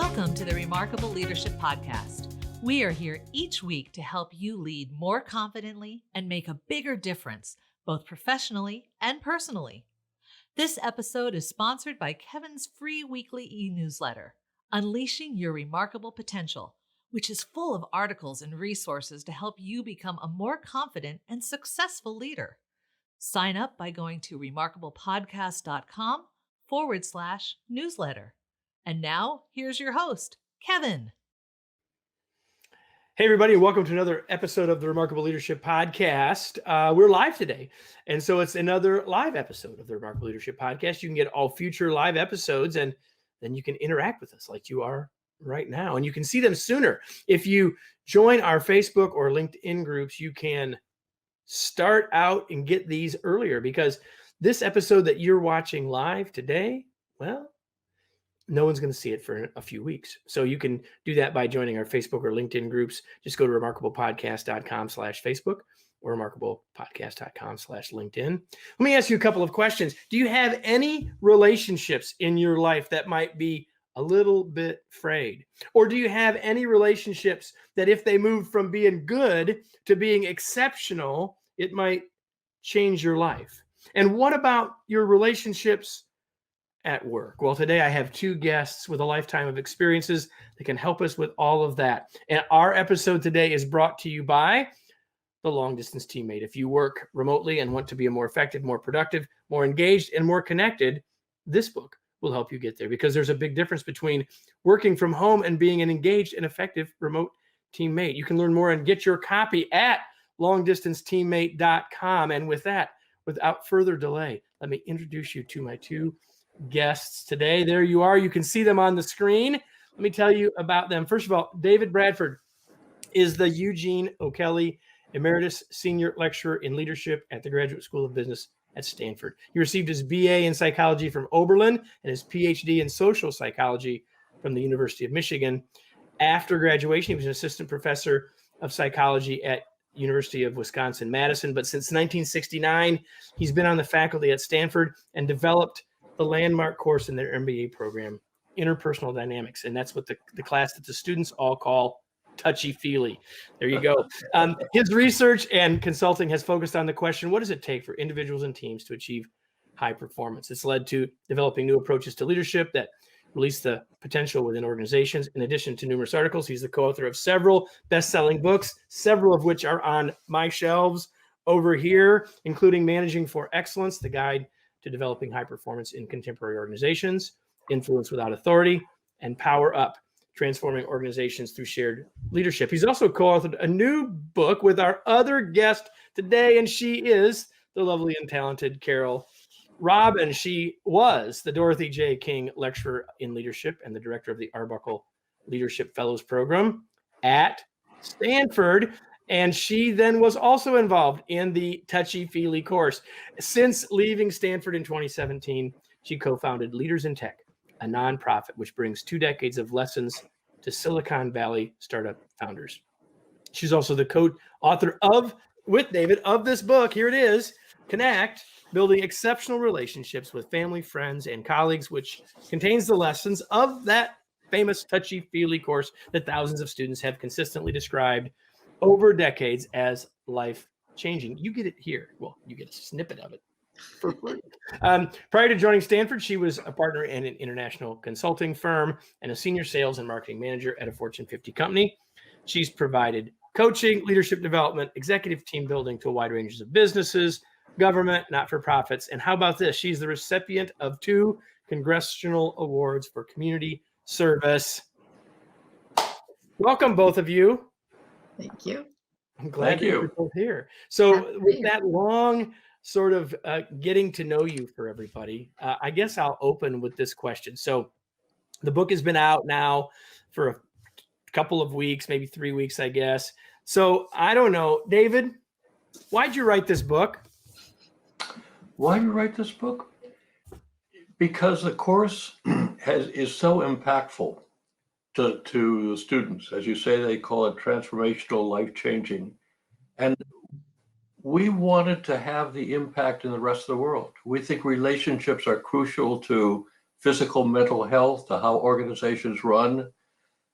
Welcome to the Remarkable Leadership Podcast. We are here each week to help you lead more confidently and make a bigger difference, both professionally and personally. This episode is sponsored by Kevin's free weekly e-newsletter, Unleashing Your Remarkable Potential, which is full of articles and resources to help you become a more confident and successful leader. Sign up by going to remarkablepodcast.com/newsletter. And now, here's your host, Kevin. Hey, everybody, and welcome to another episode of the Remarkable Leadership Podcast. We're live today, and so it's another live episode of the Remarkable Leadership Podcast. You can get all future live episodes, and then you can interact with us like you are right now, and you can see them sooner. If you join our Facebook or LinkedIn groups, you can start out and get these earlier, because this episode that you're watching live today, well, no one's going to see it for a few weeks. So you can do that by joining our Facebook or LinkedIn groups. Just go to remarkablepodcast.com/Facebook or remarkablepodcast.com/LinkedIn. Let me ask you a couple of questions. Do you have any relationships in your life that might be a little bit frayed? Or do you have any relationships that if they move from being good to being exceptional, it might change your life? And what about your relationships at work? Well, today I have two guests with a lifetime of experiences that can help us with all of that. And our episode today is brought to you by the Long Distance Teammate. If you work remotely and want to be a more effective, more productive, more engaged, and more connected, this book will help you get there, because there's a big difference between working from home and being an engaged and effective remote teammate. You can learn more and get your copy at longdistanceteammate.com. And with that, without further delay, let me introduce you to my two guests today. There you are. You can see them on the screen. Let me tell you about them. First of all, David Bradford is the Eugene O'Kelly Emeritus Senior Lecturer in Leadership at the Graduate School of Business at Stanford. He received his BA in psychology from Oberlin and his PhD in social psychology from the University of Michigan. After graduation, he was an assistant professor of psychology at University of Wisconsin-Madison. But since 1969, he's been on the faculty at Stanford and developed the landmark course in their MBA program, Interpersonal Dynamics. And that's what the class that the students all call touchy-feely. There you go. His research and consulting has focused on the question, what does it take for individuals and teams to achieve high performance? It's led to developing new approaches to leadership that release the potential within organizations. In addition to numerous articles, he's the co-author of several best-selling books, several of which are on my shelves over here, including Managing for Excellence, the guide to developing high performance in contemporary organizations, Influence Without Authority, and Power Up, transforming organizations through shared leadership. He's also co-authored a new book with our other guest today, and she is the lovely and talented Carole Robin. She was the Dorothy J. King Lecturer in Leadership and the director of the Arbuckle Leadership Fellows Program at Stanford. And she then was also involved in the touchy-feely course. Since leaving Stanford in 2017, she co-founded Leaders in Tech, a nonprofit which brings 2 decades of lessons to Silicon Valley startup founders. She's also the co-author with David, of this book. Here it is, Connect, Building Exceptional Relationships with Family, Friends, and Colleagues, which contains the lessons of that famous touchy-feely course that thousands of students have consistently described over decades as life-changing. You get it here. Well, you get a snippet of it for free. Prior to joining Stanford, she was a partner in an international consulting firm and a senior sales and marketing manager at a Fortune 50 company. She's provided coaching, leadership development, executive team building to a wide range of businesses, government, not-for-profits. And how about this? She's the recipient of 2 congressional awards for community service. Welcome, both of you. Thank you. I'm glad you're both here. So with that long sort of getting to know you for everybody, I guess I'll open with this question. So the book has been out now for a couple of weeks, maybe 3 weeks, I guess. So I don't know, David, why'd you write this book? Why did you write this book? Because the course is so impactful to the students. As you say, they call it transformational, life-changing. And we wanted to have the impact in the rest of the world. We think relationships are crucial to physical, mental health to how organizations run.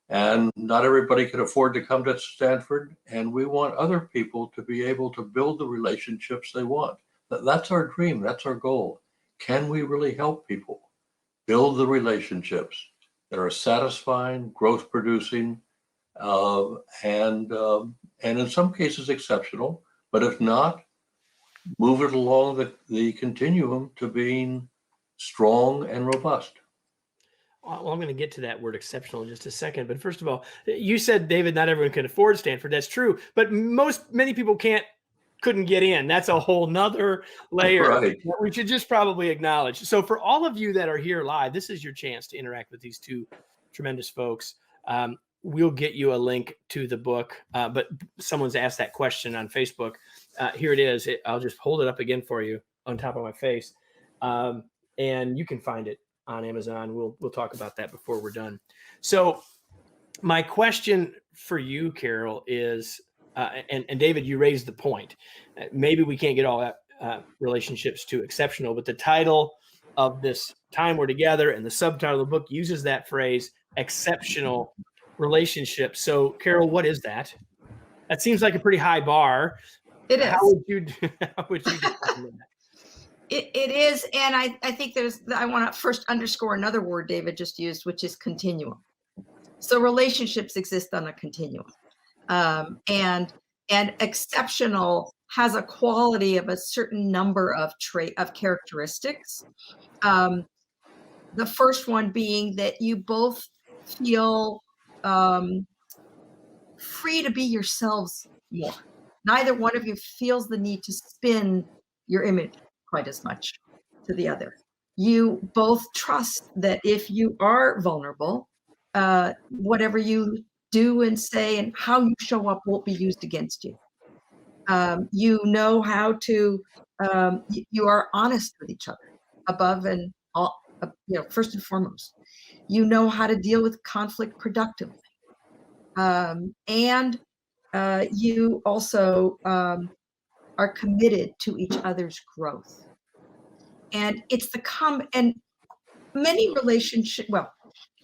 And not everybody can afford to come to Stanford. And we want other people to be able to build the relationships they want. That's our dream. That's our goal. Can we really help people build the relationships that are satisfying, growth producing, and in some cases exceptional, but if not, move it along the continuum to being strong and robust. Well, I'm going to get to that word exceptional in just a second. But first of all, you said, David, not everyone can afford Stanford. That's true. But many people couldn't get in. That's a whole nother layer Right. that we should just probably acknowledge. So for all of you that are here live, this is your chance to interact with these two tremendous folks. We'll get you a link to the book, but someone's asked that question on Facebook. Here it is. I'll just hold it up again for you on top of my face. And you can find it on Amazon. We'll talk about that before we're done. So my question for you, Carole, is, and David, you raised the point. Maybe we can't get all that relationships to exceptional, but the title of this time we're together and the subtitle of the book uses that phrase, exceptional relationships. So Carole, what is that? That seems like a pretty high bar. It is. How would you define that? It is, and I think I want to first underscore another word David just used, which is continuum. So relationships exist on a continuum, and exceptional has a quality of a certain number of characteristics. The first one being that you both feel free to be yourselves more. Neither one of you feels the need to spin your image quite as much to the other. You both trust that if you are vulnerable, whatever you do and say and how you show up won't be used against you. You know how to, you are honest with each other above and all, first and foremost. You know how to deal with conflict productively. And you also are committed to each other's growth. And it's and many relationships,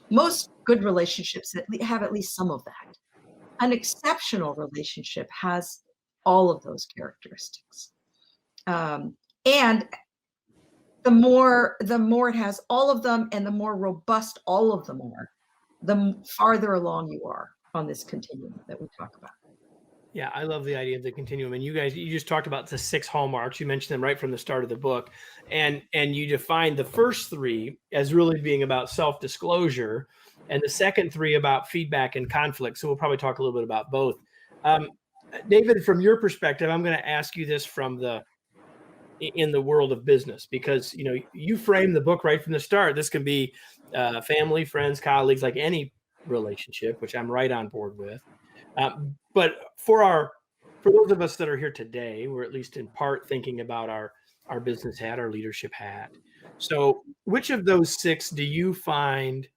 most good relationships have at least some of that. An exceptional relationship has all of those characteristics. And the more it has all of them and the more robust all of them are, the farther along you are on this continuum that we talk about. Yeah, I love the idea of the continuum. And you just talked about the 6 hallmarks. You mentioned them right from the start of the book. And you defined the first 3 as really being about self-disclosure and the second 3 about feedback and conflict. So we'll probably talk a little bit about both. David, from your perspective, I'm going to ask you this in the world of business, because, you frame the book right from the start. This can be family, friends, colleagues, like any relationship, which I'm right on board with. But for those of us that are here today, we're at least in part thinking about our business hat, our leadership hat. So which of those 6 do you find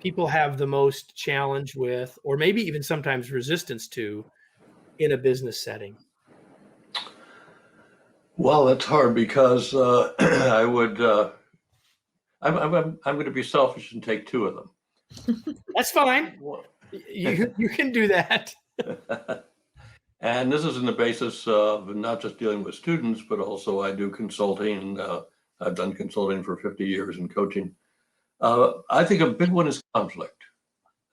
people have the most challenge with, or maybe even sometimes resistance to, in a business setting? Well, that's hard because I'm going to be selfish and take 2 of them. That's fine. You can do that. And this is in the basis of not just dealing with students, but also I do consulting. I've done consulting for 50 years and coaching. I think a big one is conflict,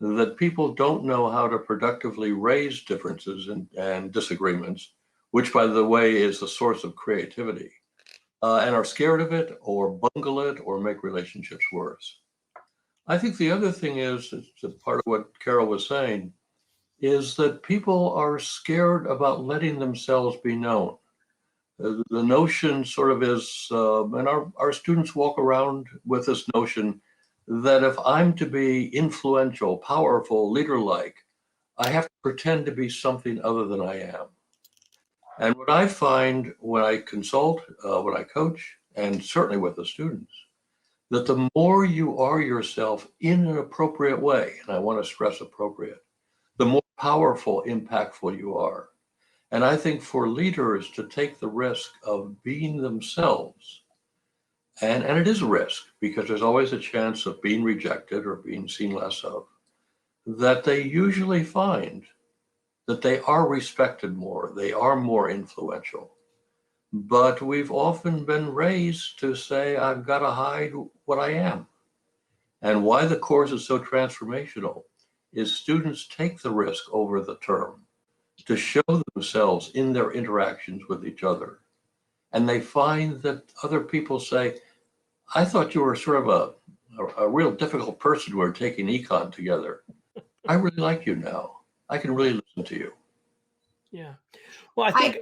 that people don't know how to productively raise differences and disagreements, which, by the way, is the source of creativity, and are scared of it or bungle it or make relationships worse. I think the other thing is part of what Carole was saying, is that people are scared about letting themselves be known. The notion sort of is, and our students walk around with this notion that if I'm to be influential, powerful, leader-like, I have to pretend to be something other than I am. And what I find when I consult, when I coach, and certainly with the students, that the more you are yourself in an appropriate way, and I want to stress appropriate, the more powerful, impactful you are. And I think for leaders to take the risk of being themselves And it is a risk because there's always a chance of being rejected or being seen less of, that they usually find that they are respected more, they are more influential. But we've often been raised to say, I've got to hide what I am. And why the course is so transformational is students take the risk over the term to show themselves in their interactions with each other. And they find that other people say, I thought you were sort of a real difficult person. We're taking econ together. I really like you now. I can really listen to you. Yeah. Well, I think,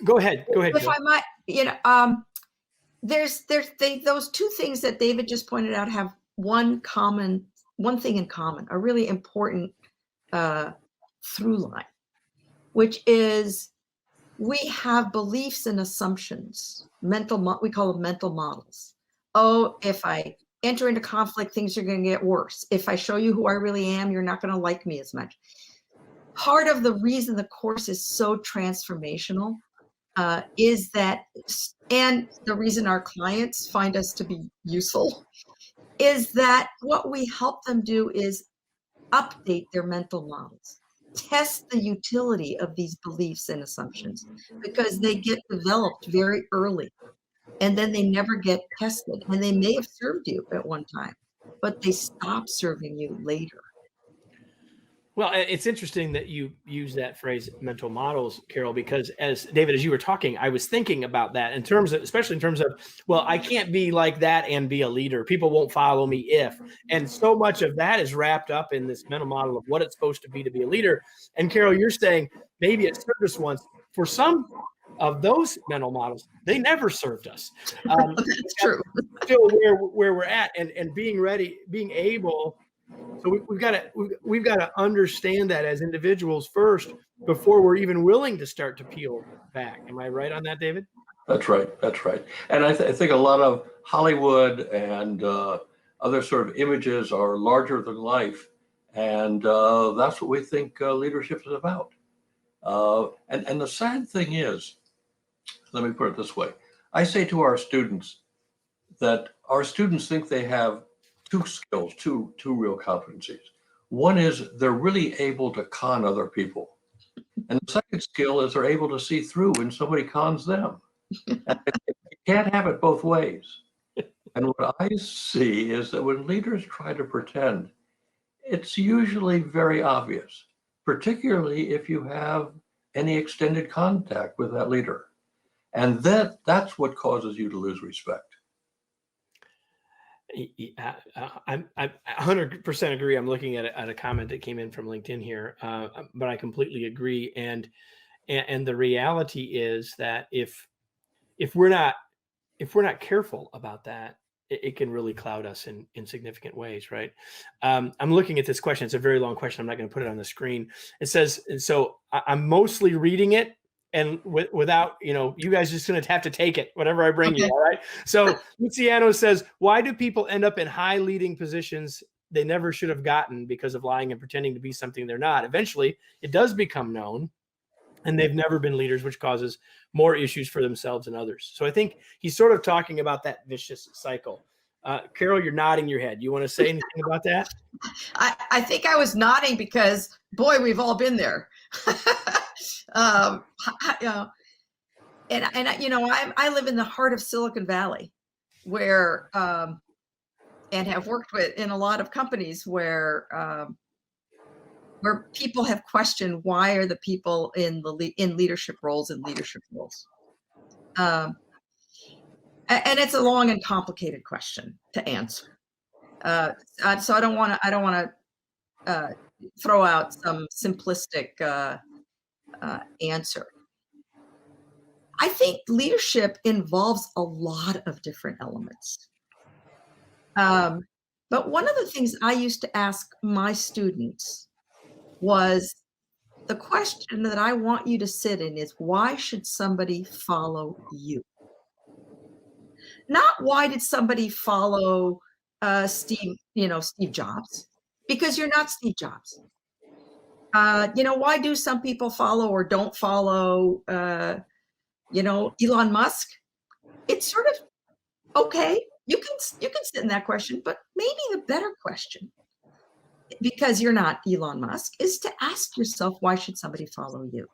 go ahead. If Jill. I might, those two things that David just pointed out have one thing in common, a really important through line, which is we have beliefs and assumptions, we call them mental models. Oh, if I enter into conflict, things are going to get worse. If I show you who I really am, you're not going to like me as much. Part of the reason the course is so transformational is that, and the reason our clients find us to be useful, is that what we help them do is update their mental models, test the utility of these beliefs and assumptions, because they get developed very early and then they never get tested. And they may have served you at one time, but they stop serving you later. Well, it's interesting that you use that phrase mental models, Carole, because as David, as you were talking, I was thinking about that in terms of, especially in terms of, well, I can't be like that and be a leader. People won't follow me if. And so much of that is wrapped up in this mental model of what it's supposed to be a leader. And Carole, you're saying maybe it served us once. For some of those mental models, they never served us. That's true. Still where we're at, and being ready, being able. So we've got to understand that as individuals first before we're even willing to start to peel back. Am I right on that, David? That's right. And I think a lot of Hollywood and other sort of images are larger than life. And that's what we think leadership is about. And the sad thing is, let me put it this way. I say to our students that our students think they have two skills, two real competencies. One is they're really able to con other people. And the second skill is they're able to see through when somebody cons them. And you can't have it both ways. And what I see is that when leaders try to pretend, it's usually very obvious, particularly if you have any extended contact with that leader. And that's what causes you to lose respect. I 100% agree. I'm looking at a comment that came in from LinkedIn here, but I completely agree. And the reality is that if we're not careful about that, it can really cloud us in significant ways, right? I'm looking at this question. It's a very long question. I'm not going to put it on the screen. It says, and so I'm mostly reading it. And without, you guys just going to have to take it, whatever I bring you. All right. So Luciano says, why do people end up in high leading positions they never should have gotten because of lying and pretending to be something they're not? Eventually, it does become known and they've never been leaders, which causes more issues for themselves and others. So I think he's sort of talking about that vicious cycle. Carole, you're nodding your head. You want to say anything about that? I think I was nodding because, boy, we've all been there. I live in the heart of Silicon Valley, where and have worked in a lot of companies where people have questioned why are the people in leadership roles and leadership roles. And it's a long and complicated question to answer. So I don't want to throw out some simplistic answer. I think leadership involves a lot of different elements. But one of the things I used to ask my students was, the question that I want you to sit in is, why should somebody follow you? Not why did somebody follow Steve Jobs, because you're not Steve Jobs. Why do some people follow or don't follow, Elon Musk? It's sort of okay. you can sit in that question, but maybe the better question, because you're not Elon Musk, is to ask yourself, why should somebody follow you?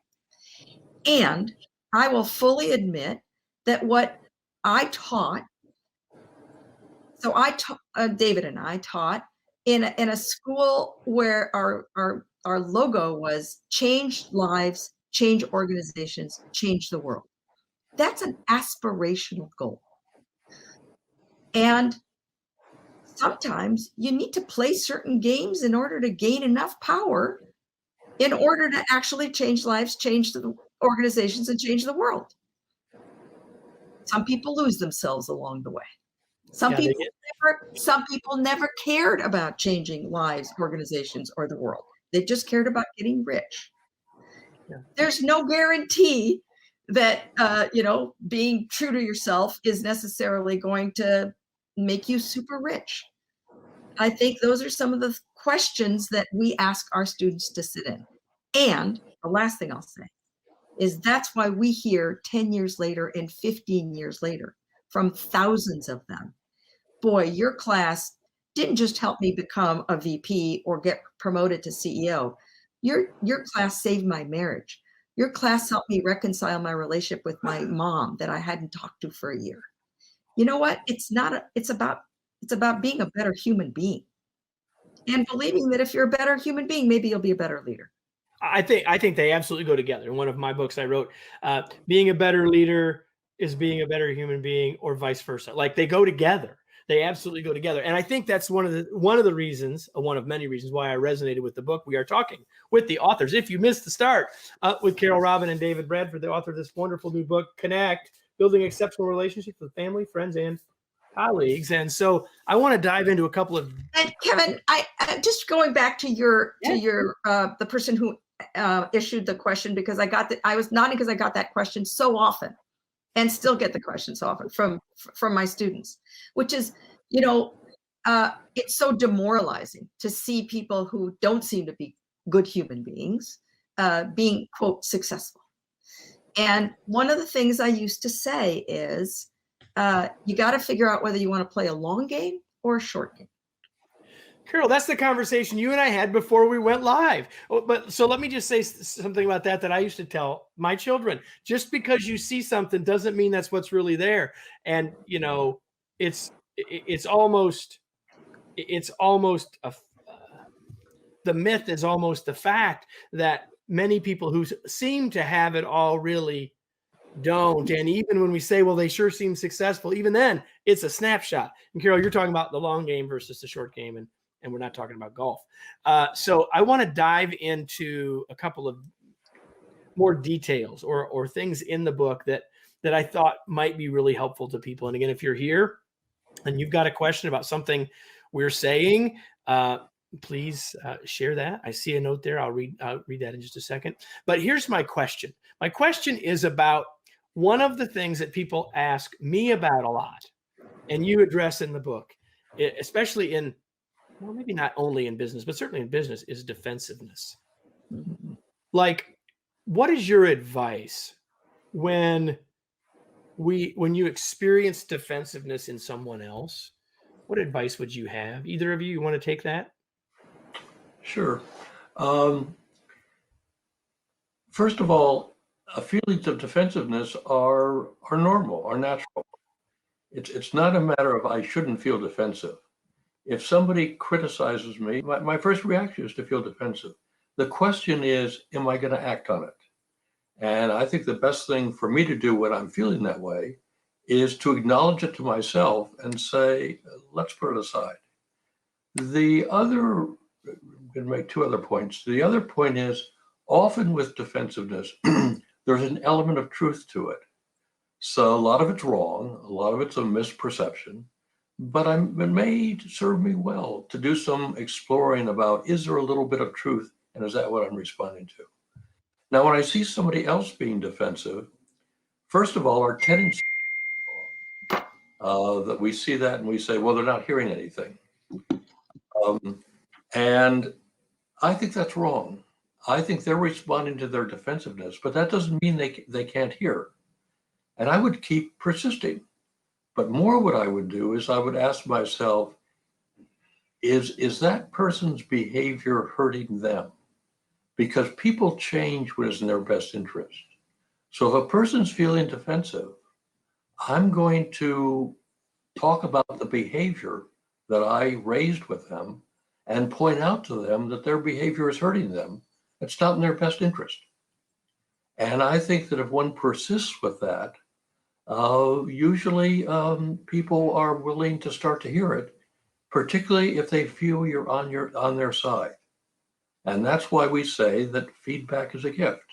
And I will fully admit that what I taught, so David and I taught in a school where our logo was change lives, change organizations, change the world. That's an aspirational goal. And sometimes you need to play certain games in order to gain enough power in order to actually change lives, change the organizations, and change the world. Some people lose themselves along the way. Some people never cared about changing lives, organizations, or the world. They just cared about getting rich. Yeah. There's no guarantee that being true to yourself is necessarily going to make you super rich. I think those are some of the questions that we ask our students to sit in. And the last thing I'll say is that's why we hear 10 years later and 15 years later from thousands of them, boy, your class didn't just help me become a VP or get promoted to CEO. Your class saved my marriage. Your class helped me reconcile my relationship with my mom that I hadn't talked to for a year. You know what? It's about being a better human being and believing that if you're a better human being, maybe you'll be a better leader. I think they absolutely go together. In one of my books I wrote, being a better leader is being a better human being, or vice versa. Like, they go together. They absolutely go together. And I think that's one of the reasons, one of many reasons, why I resonated with the book. We are talking with the authors. If you missed the start, with Carole Robin and David Bradford, the author of this wonderful new book, Connect, Building Exceptional Relationships with Family, Friends, and Colleagues. And so I want to dive into a couple of. And Kevin, I just going back to the person who issued the question, because I was nodding because I got that question so often, and still get the question so often from my students, which is, it's so demoralizing to see people who don't seem to be good human beings being, quote, successful. And one of the things I used to say is, you got to figure out whether you want to play a long game or a short game. Carole, that's the conversation you and I had before we went live. But so let me just say something about that I used to tell my children. Just because you see something doesn't mean that's what's really there. And, it's almost the myth is almost a fact that many people who seem to have it all really don't. And even when we say, well, they sure seem successful, even then it's a snapshot. And Carole, you're talking about the long game versus the short game, and we're not talking about golf. So I want to dive into a couple of more details or things in the book that I thought might be really helpful to people. And again, if you're here and you've got a question about something we're saying, please share that. I see a note there. I'll read that in just a second. But here's my question. My question is about one of the things that people ask me about a lot, and you address in the book, especially in, well, maybe not only in business, but certainly in business, is defensiveness. Mm-hmm. Like, what is your advice when you experience defensiveness in someone else? What advice would you have? Either of you want to take that? Sure. First of all, feelings of defensiveness are normal, are natural. It's not a matter of I shouldn't feel defensive. If somebody criticizes me, my first reaction is to feel defensive. The question is, am I going to act on it? And I think the best thing for me to do when I'm feeling that way is to acknowledge it to myself and say, let's put it aside. I'm going to make two other points. The other point is, often with defensiveness, there's an element of truth to it. So a lot of it's wrong, a lot of it's a misperception, but it may serve me well to do some exploring about, is there a little bit of truth, and is that what I'm responding to? Now, when I see somebody else being defensive, first of all, our tendency that we see that and we say, well, they're not hearing anything. And I think that's wrong. I think they're responding to their defensiveness, but that doesn't mean they can't hear. And I would keep persisting. But more what I would do is I would ask myself, is that person's behavior hurting them? Because people change what is in their best interest. So if a person's feeling defensive, I'm going to talk about the behavior that I raised with them and point out to them that their behavior is hurting them. It's not in their best interest. And I think that if one persists with that, usually people are willing to start to hear it, particularly if they feel you're on their side. And that's why we say that feedback is a gift,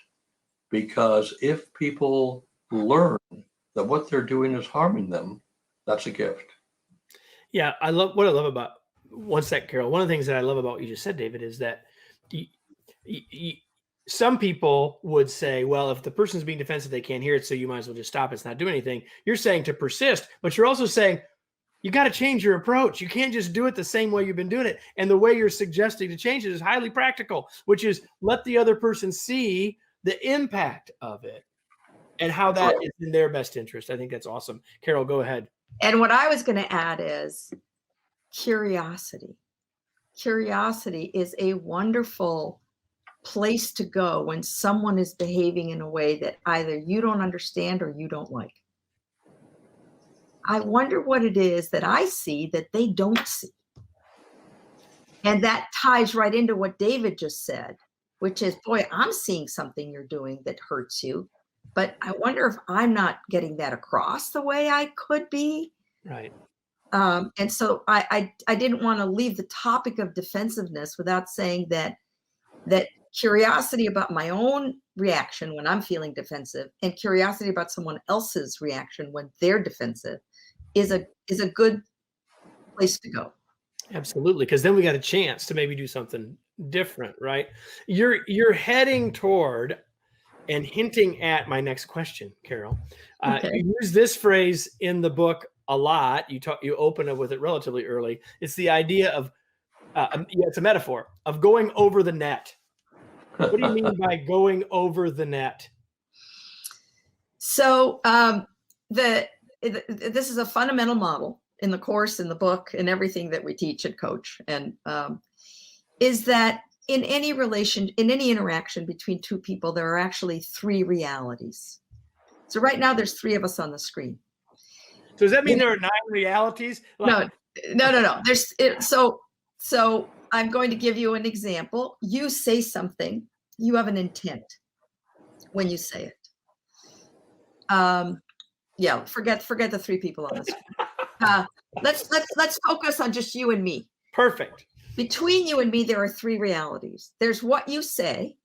because if people learn that what they're doing is harming them, that's a gift. Yeah, I love what I love about one sec, Carol. One of the things that I love about what you just said, David, is that some people would say, well, if the person's being defensive, they can't hear it, so you might as well just stop. It's not doing anything. You're saying to persist, but you're also saying you got to change your approach. You can't just do it the same way you've been doing it. And the way you're suggesting to change it is highly practical, which is let the other person see the impact of it and how that is in their best interest. I think that's awesome. Carol, go ahead. And what I was going to add is curiosity. Curiosity is a wonderful place to go when someone is behaving in a way that either you don't understand or you don't like. I wonder what it is that I see that they don't see. And that ties right into what David just said, which is, boy, I'm seeing something you're doing that hurts you, but I wonder if I'm not getting that across the way I could be. Right. And so I didn't want to leave the topic of defensiveness without saying that curiosity about my own reaction when I'm feeling defensive and curiosity about someone else's reaction when they're defensive is a good place to go. Absolutely, because then we got a chance to maybe do something different, right? You're heading toward and hinting at my next question, Carol. Okay. You use this phrase in the book a lot. You open up with it relatively early. It's the idea of it's a metaphor of going over the net. What do you mean by going over the net? So this is a fundamental model in the course, in the book, and everything that we teach at Coach, and is that in any interaction between two people, there are actually three realities. So right now, there's three of us on the screen. So does that mean there are 9 realities? No. So I'm going to give you an example. You say something, you have an intent when you say it. Yeah, forget the three people on the screen. Let's focus on just you and me. Perfect. Between you and me, there are three realities. There's what you say,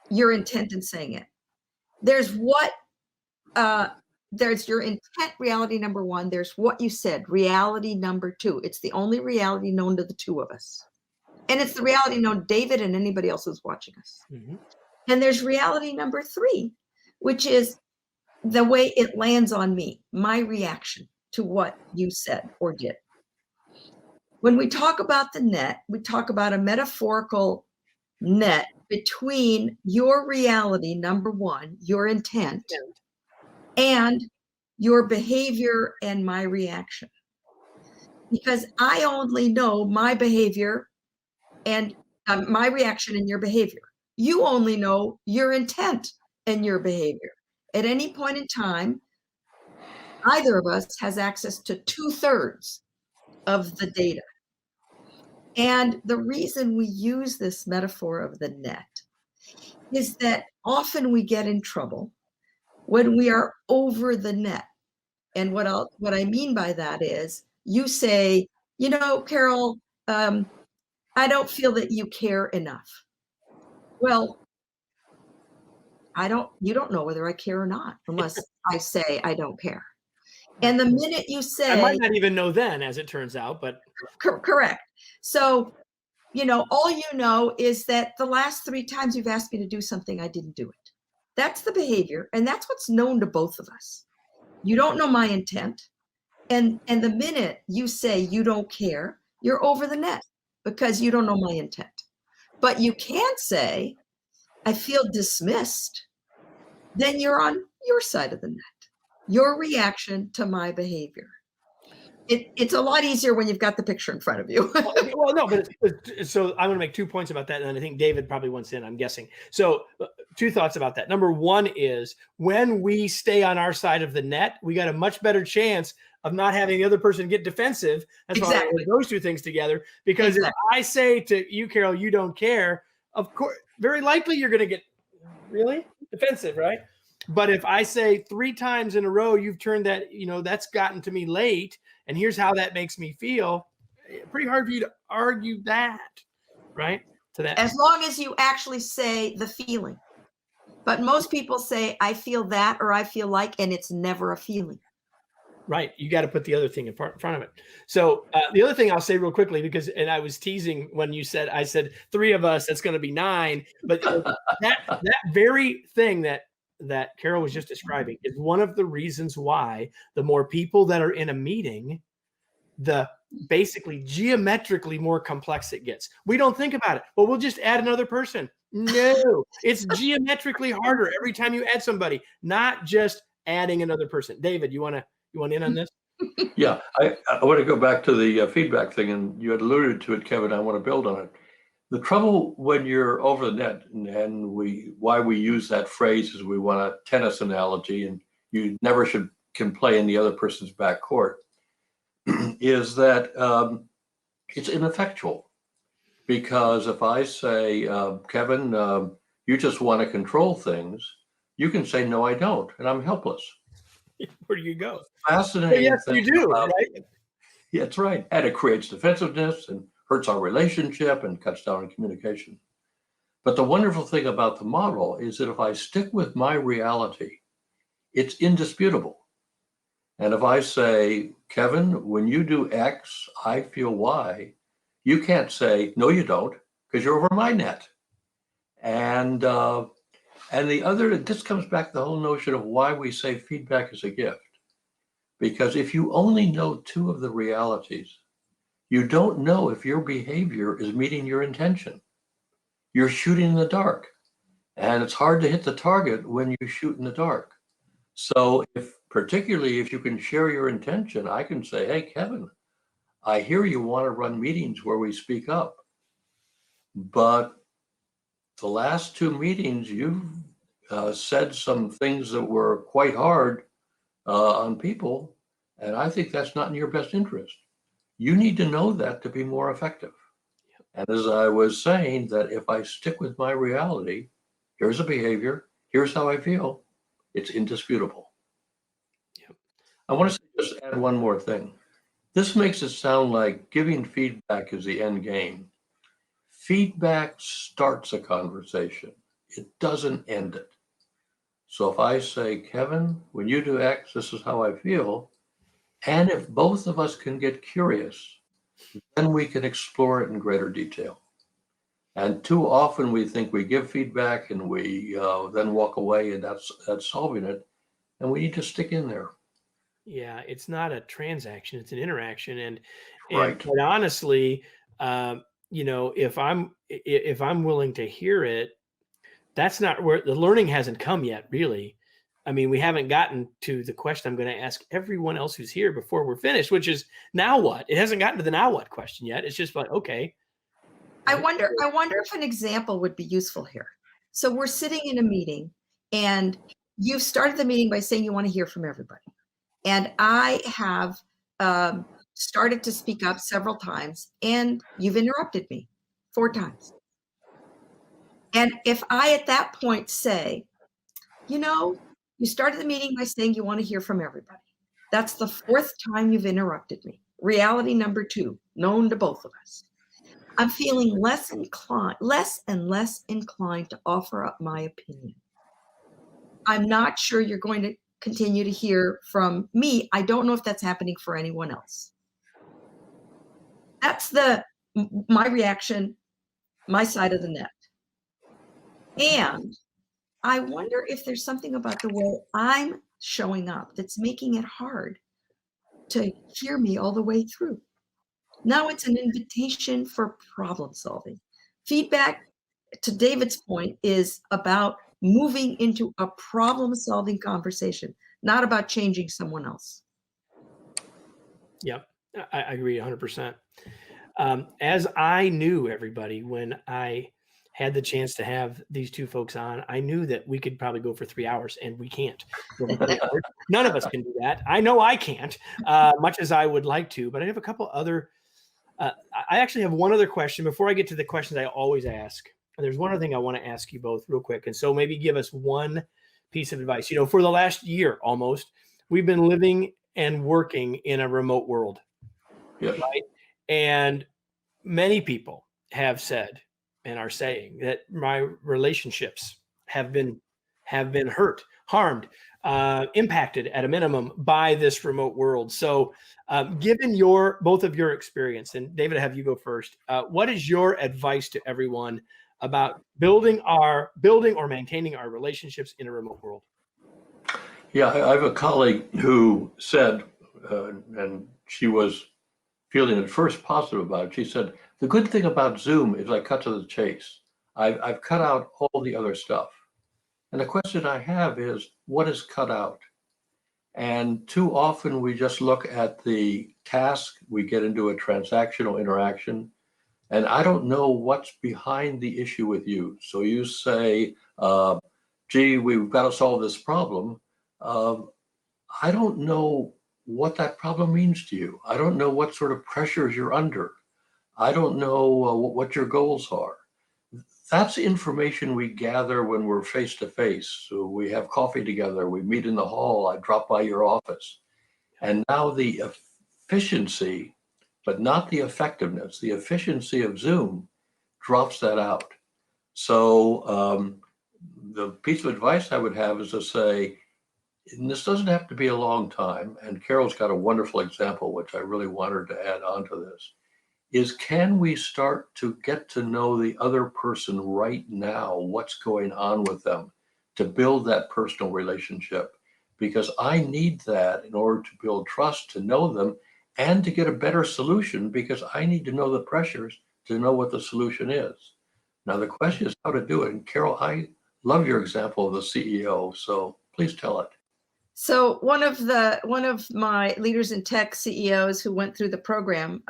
your intent in saying it. There's your intent, reality number 1. There's what you said, reality number 2. It's the only reality known to the two of us. And it's the reality known to David and anybody else who's watching us. Mm-hmm. And there's reality number 3, which is the way it lands on me, my reaction to what you said or did. When we talk about the net, we talk about a metaphorical net between your reality, number 1, your intent, and your behavior and my reaction. Because I only know my behavior and my reaction and your behavior. You only know your intent and your behavior. At any point in time, either of us has access to 2/3 of the data. And the reason we use this metaphor of the net is that often we get in trouble when we are over the net. And what I mean by that is you say, Carol, I don't feel that you care enough. Well, you don't know whether I care or not, unless I say I don't care. And the minute you say, I might not even know then, as it turns out, but correct. So, all you know is that the last 3 times you've asked me to do something, I didn't do it. That's the behavior. And that's what's known to both of us. You don't know my intent. And the minute you say you don't care, you're over the net because you don't know my intent. But you can say, I feel dismissed. Then you're on your side of the net, your reaction to my behavior. It's a lot easier when you've got the picture in front of you. Well, no, but so I'm going to make 2 points about that, and I think David probably wants in, I'm guessing. So 2 thoughts about that. Number one is when we stay on our side of the net, we got a much better chance of not having the other person get defensive. That's why I put those 2 things together. Because if I say to you, Carole, you don't care, of course, very likely you're going to get really defensive, right? But if I say 3 times in a row, you've turned that, that's gotten to me late, and here's how that makes me feel, pretty hard for you to argue that, right? To that. As long as you actually say the feeling. But most people say, I feel that, or I feel like, and it's never a feeling. Right. You got to put the other thing in front of it. So the other thing I'll say real quickly, and I was teasing when I said 3 of us, that's going to be 9. But that very thing that Carole was just describing is one of the reasons why the more people that are in a meeting, the basically geometrically more complex it gets. We don't think about it. Well, we'll just add another person. No, it's geometrically harder every time you add somebody, not just adding another person. David, you want in on this? Yeah, I want to go back to the feedback thing, and you had alluded to it, Kevin. I want to build on it. The trouble when you're over the net, and why we use that phrase is we want a tennis analogy, and you never can play in the other person's backcourt, is that it's ineffectual. Because if I say, Kevin, you just want to control things, you can say, no, I don't, and I'm helpless. Where do you go? Fascinating. Yes, you do, right? Yeah, that's right. And it creates defensiveness and hurts our relationship and cuts down on communication. But the wonderful thing about the model is that if I stick with my reality, it's indisputable. And if I say, Kevin, when you do X, I feel Y, you can't say, no, you don't, because you're over my net. And this comes back to the whole notion of why we say feedback is a gift. Because if you only know 2 of the realities, you don't know if your behavior is meeting your intention. You're shooting in the dark. And it's hard to hit the target when you shoot in the dark. So particularly if you can share your intention, I can say, hey, Kevin, I hear you want to run meetings where we speak up. But the last 2 meetings, you've said some things that were quite hard on people, and I think that's not in your best interest. You need to know that to be more effective. And as I was saying, that if I stick with my reality, here's a behavior, here's how I feel, it's indisputable. Yep. I want to just add one more thing. This makes it sound like giving feedback is the end game. Feedback starts a conversation. It doesn't end it. So if I say, Kevin, when you do X, this is how I feel. And if both of us can get curious, then we can explore it in greater detail. And too often we think we give feedback and we then walk away, and that's solving it. And we need to stick in there. Yeah, it's not a transaction; it's an interaction. And Right. quite honestly, if I'm willing to hear it, that's not where the learning hasn't come yet, really. I mean, we haven't gotten to the question I'm going to ask everyone else who's here before we're finished, which is now what? It hasn't gotten to the now what question yet. It's just like, okay. I wonder if an example would be useful here. So we're sitting in a meeting, and you've started the meeting by saying you want to hear from everybody. And I have started to speak up several times, and you've interrupted me 4 times. And if I at that point say, you started the meeting by saying you want to hear from everybody. That's the 4th time you've interrupted me. Reality number 2, known to both of us. I'm feeling less and less inclined to offer up my opinion. I'm not sure you're going to continue to hear from me. I don't know if that's happening for anyone else. That's my reaction, my side of the net. And I wonder if there's something about the way I'm showing up that's making it hard to hear me all the way through. Now it's an invitation for problem solving. Feedback, to David's point, is about moving into a problem solving conversation, not about changing someone else. Yep. I agree 100%. As I knew everybody when I had the chance to have these two folks on, I knew that we could probably go for 3 hours, and we can't go for 3 hours. None of us can do that. I know I can't, much as I would like to, but I have a couple other, I actually have one other question before I get to the questions I always ask. There's one other thing I want to ask you both real quick. And so maybe give us one piece of advice. You know, for the last year almost, we've been living and working in a remote world. Yes. Right. And many people have said and are saying that my relationships have been hurt, harmed, impacted at a minimum by this remote world. So given both of your experience, and David, I have you go first, what is your advice to everyone about building or maintaining our relationships in a remote world? Yeah, I have a colleague who said, and she was feeling at first positive about it. She said, the good thing about Zoom is I cut to the chase. I've cut out all the other stuff. And the question I have is, what is cut out? And too often we just look at the task, we get into a transactional interaction, and I don't know what's behind the issue with you. So you say, gee, we've got to solve this problem. I don't know what that problem means to you. I don't know what sort of pressures you're under. I don't know what your goals are. That's information we gather when we're face to face. So we have coffee together, we meet in the hall, I drop by your office. And now the efficiency, but not the effectiveness, the efficiency of Zoom drops that out. So the piece of advice I would have is to say, and this doesn't have to be a long time, and Carole's got a wonderful example, which I really wanted to add on to this, is can we start to get to know the other person right now, what's going on with them, to build that personal relationship? Because I need that in order to build trust, to know them, and to get a better solution, because I need to know the pressures to know what the solution is. Now, the question is how to do it. And Carole, I love your example of the CEO, so please tell it. So one of my leaders in tech CEOs who went through the program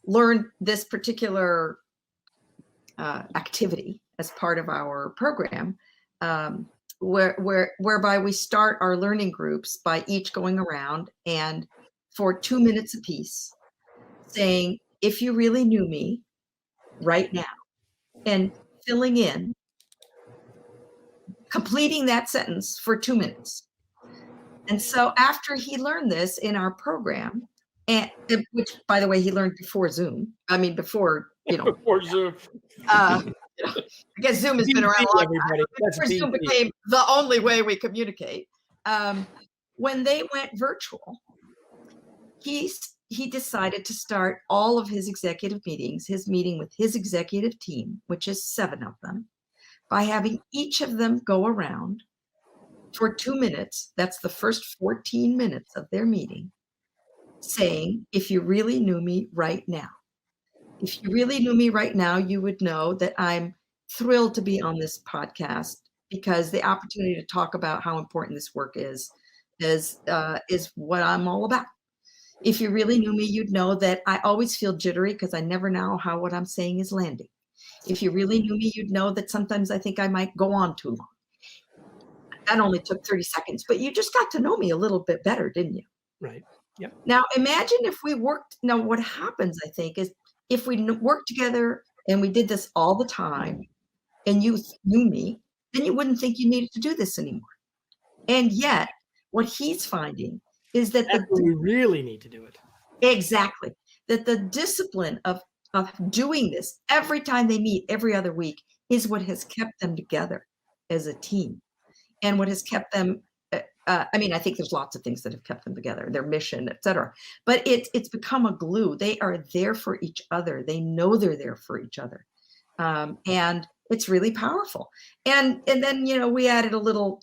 learned this particular activity as part of our program, whereby we start our learning groups by each going around and for 2 minutes apiece saying, if you really knew me right now, and filling in, completing that sentence for 2 minutes. And so after he learned this in our program, and which, by the way, he learned before Zoom. I mean, before, Before Zoom. I guess Zoom has been around a long time. Before Zoom became the only way we communicate. When they went virtual, he decided to start all of his executive meetings, his meeting with his executive team, which is 7 of them, by having each of them go around for 2 minutes. That's the first 14 minutes of their meeting, saying, if you really knew me right now, if you really knew me right now, you would know that I'm thrilled to be on this podcast, because the opportunity to talk about how important this work is what I'm all about. If you really knew me, you'd know that I always feel jittery because I never know how what I'm saying is landing. If you really knew me, you'd know that sometimes I think I might go on too long. That only took 30 seconds, but you just got to know me a little bit better, didn't you? Right. Yep. Now, imagine if we worked. Now, what happens, I think, is if we worked together and we did this all the time and you knew me, then you wouldn't think you needed to do this anymore. And yet, what he's finding is that we really need to do it. Exactly. That the discipline of doing this every time they meet every other week is what has kept them together as a team, and what has kept them. I mean, I think there's lots of things that have kept them together, their mission, et cetera. But it's become a glue. They are there for each other. They know they're there for each other, and it's really powerful. And then we added a little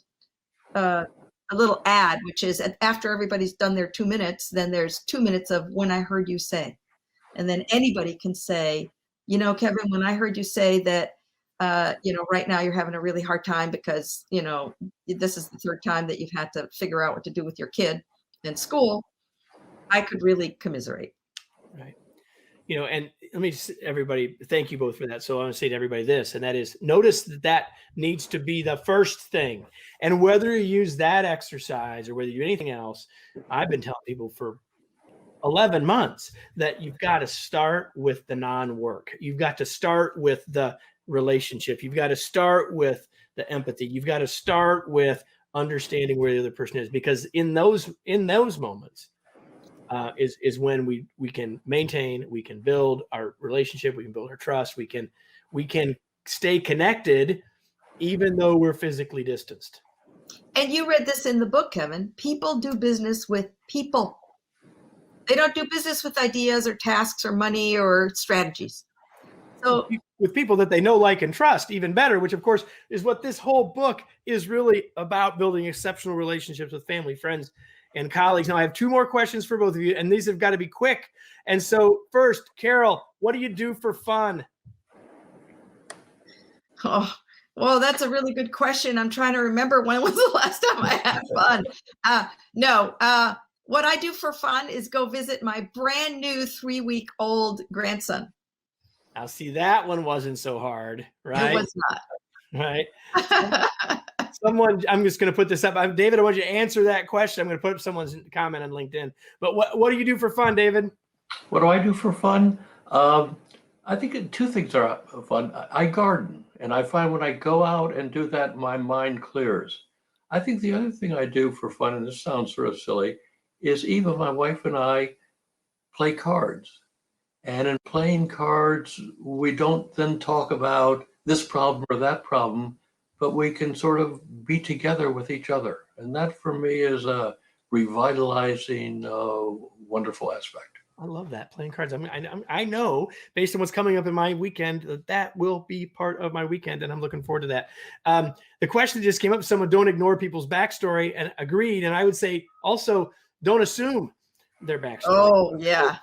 ad, which is after everybody's done their 2 minutes, then there's 2 minutes of when I heard you say. And then anybody can say, Kevin, when I heard you say that, right now you're having a really hard time because, this is the 3rd time that you've had to figure out what to do with your kid in school. I could really commiserate. Right. And let me just, everybody, thank you both for that. So I want to say to everybody this, and that is, notice that needs to be the first thing. And whether you use that exercise or whether you do anything else, I've been telling people for 11 months that you've got to start with the non-work. You've got to start with the relationship. You've got to start with the empathy. You've got to start with understanding where the other person is, because in those moments is when we can maintain, we can build our relationship, we can build our trust, we can stay connected even though we're physically distanced. And you read this in the book, Kevin. People do business with people. They don't do business with ideas or tasks or money or strategies. So with people that they know, like, and trust, even better, which of course is what this whole book is really about, building exceptional relationships with family, friends, and colleagues. Now I have 2 more questions for both of you, and these have got to be quick. And so first, Carole, what do you do for fun? Oh, well, that's a really good question. I'm trying to remember when was the last time I had fun. What I do for fun is go visit my brand new 3-week-old grandson. I'll see, that one wasn't so hard, right? It was not. Right. Someone, I'm just going to put this up. David, I want you to answer that question. I'm going to put up someone's comment on LinkedIn. But what do you do for fun, David? What do I do for fun? I think 2 things are fun. I garden, and I find when I go out and do that, my mind clears. I think the other thing I do for fun, and this sounds sort of silly, is Eva, my wife, and I play cards. And in playing cards, we don't then talk about this problem or that problem, but we can sort of be together with each other. And that for me is a revitalizing, wonderful aspect. I love that, playing cards. I mean, I know based on what's coming up in my weekend that will be part of my weekend, and I'm looking forward to that. The question that just came up, someone, don't ignore people's backstory, and agreed. And I would say also, don't assume their backstory. Oh, yeah.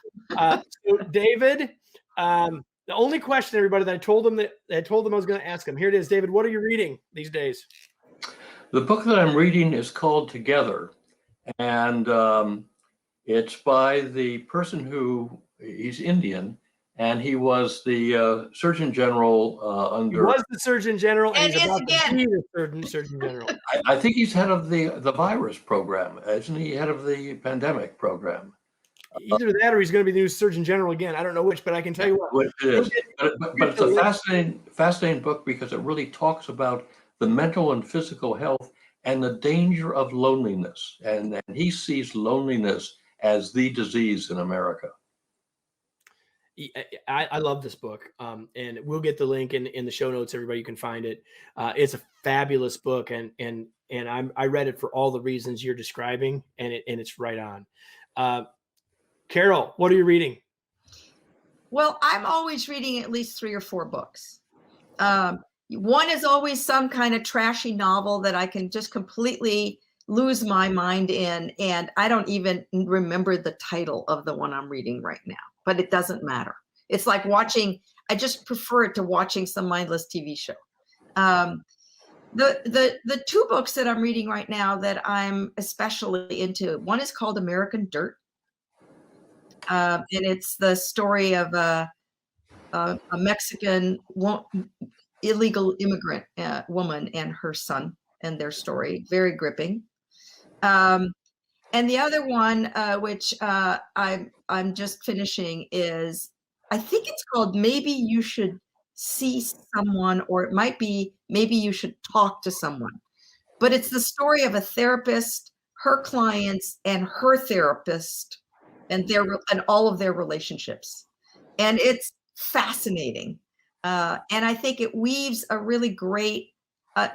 So David, the only question, everybody, that I told them I was going to ask them. Here it is, David. What are you reading these days? The book that I'm reading is called Together, and it's by the person he's Indian, and he was the Surgeon General under. He was the Surgeon General, and he's about again. to be the Surgeon General. I think he's head of the virus program, isn't he? Head of the pandemic program. Either that, or he's going to be the new Surgeon General again. I don't know which, but I can tell you what. It is. But it's a fascinating book because it really talks about the mental and physical health and the danger of loneliness, and he sees loneliness as the disease in America. I love this book, and we'll get the link in the show notes. Everybody, you can find it. It's a fabulous book, and I read it for all the reasons you're describing, and it's right on. Carole, what are you reading? Well, I'm always reading at least 3 or 4 books. One is always some kind of trashy novel that I can just completely lose my mind in, and I don't even remember the title of the one I'm reading right now, but it doesn't matter. It's like I just prefer it to watching some mindless TV show. The 2 books that I'm reading right now that I'm especially into, one is called American Dirt. And it's the story of a Mexican illegal immigrant woman and her son and their story. Very gripping. And the other one, which I'm just finishing, is, I think it's called Maybe You Should See Someone, or it might be Maybe You Should Talk to Someone. But it's the story of a therapist, her clients, and her therapist, and all of their relationships. And it's fascinating. And I think it weaves a really great, I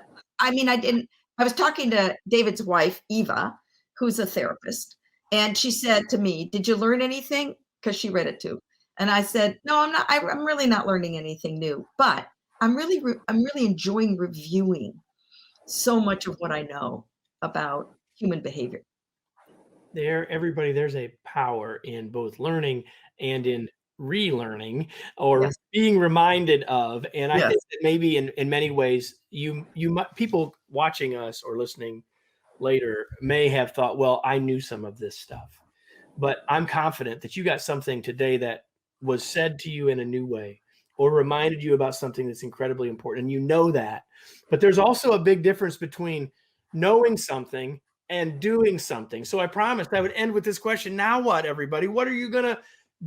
was talking to David's wife, Eva, who's a therapist, and she said to me, did you learn anything? Because she read it too. And I said, no, I'm not. I'm really not learning anything new, but I'm really enjoying reviewing so much of what I know about human behavior. There's a power in both learning and in relearning, or Yes. being reminded of. And I Yes. think that maybe in many ways, people watching us or listening later may have thought, well, I knew some of this stuff. but I'm confident that you got something today that was said to you in a new way or reminded you about something that's incredibly important. And you know that. But there's also a big difference between knowing something and doing something. So I promised I would end with this question. Now what, everybody? What are you going to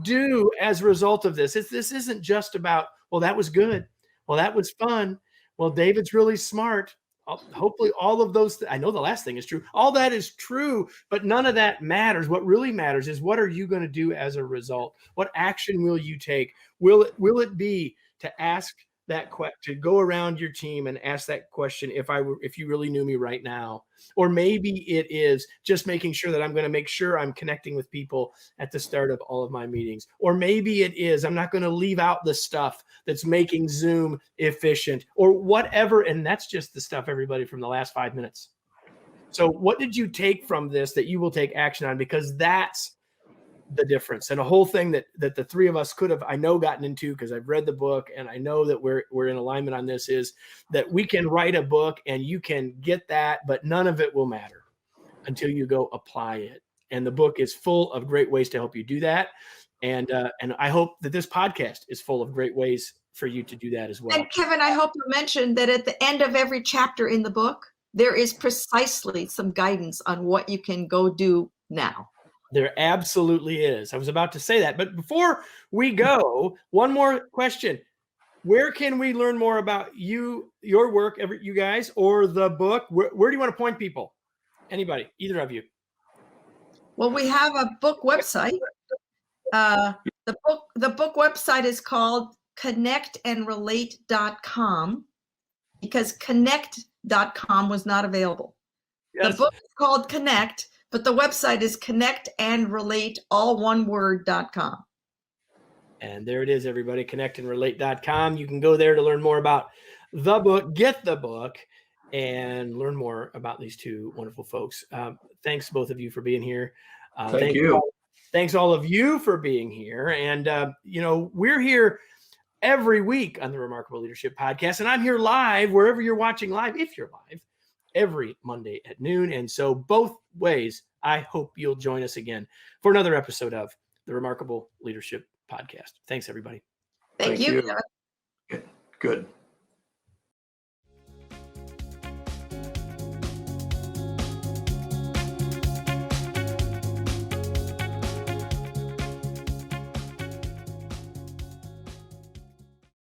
do as a result of this? This isn't just about, well, that was good. Well, that was fun. Well, David's really smart. Hopefully all of those, I know the last thing is true. All that is true, but none of that matters. What really matters is, what are you going to do as a result? What action will you take? Will it be to ask that question, to go around your team and ask that question, if you really knew me right now? Or maybe it is just making sure that I'm going to make sure I'm connecting with people at the start of all of my meetings. Or maybe it is, I'm not going to leave out the stuff that's making Zoom efficient, or whatever. And that's just the stuff, everybody, from the last 5 minutes. So what did you take from this that you will take action on? Because that's the difference. And a whole thing that the three of us could have, I know, gotten into, because I've read the book and I know that we're in alignment on this, is that we can write a book and you can get that, but none of it will matter until you go apply it. And the book is full of great ways to help you do that. And I hope that this podcast is full of great ways for you to do that as well. And Kevin, I hope you mentioned that at the end of every chapter in the book, there is precisely some guidance on what you can go do now. There absolutely is. I was about to say that. But before we go, one more question. Where can we learn more about you, your work, you guys, or the book? Where do you want to point people? Anybody, either of you? Well, we have a book website. The book website is called connectandrelate.com, because connect.com was not available. Yes. The book is called Connect, but the website is connectandrelate, all one word.com. And there it is, everybody, connectandrelate.com. You can go there to learn more about the book, get the book, and learn more about these two wonderful folks. Thanks, both of you, for being here. Thank you. Thanks all of you for being here. And, we're here every week on the Remarkable Leadership Podcast. And I'm here live, wherever you're watching live, if you're live, every Monday at noon. And so both ways, I hope you'll join us again for another episode of the Remarkable Leadership Podcast. Thanks, everybody. Thank you. Good.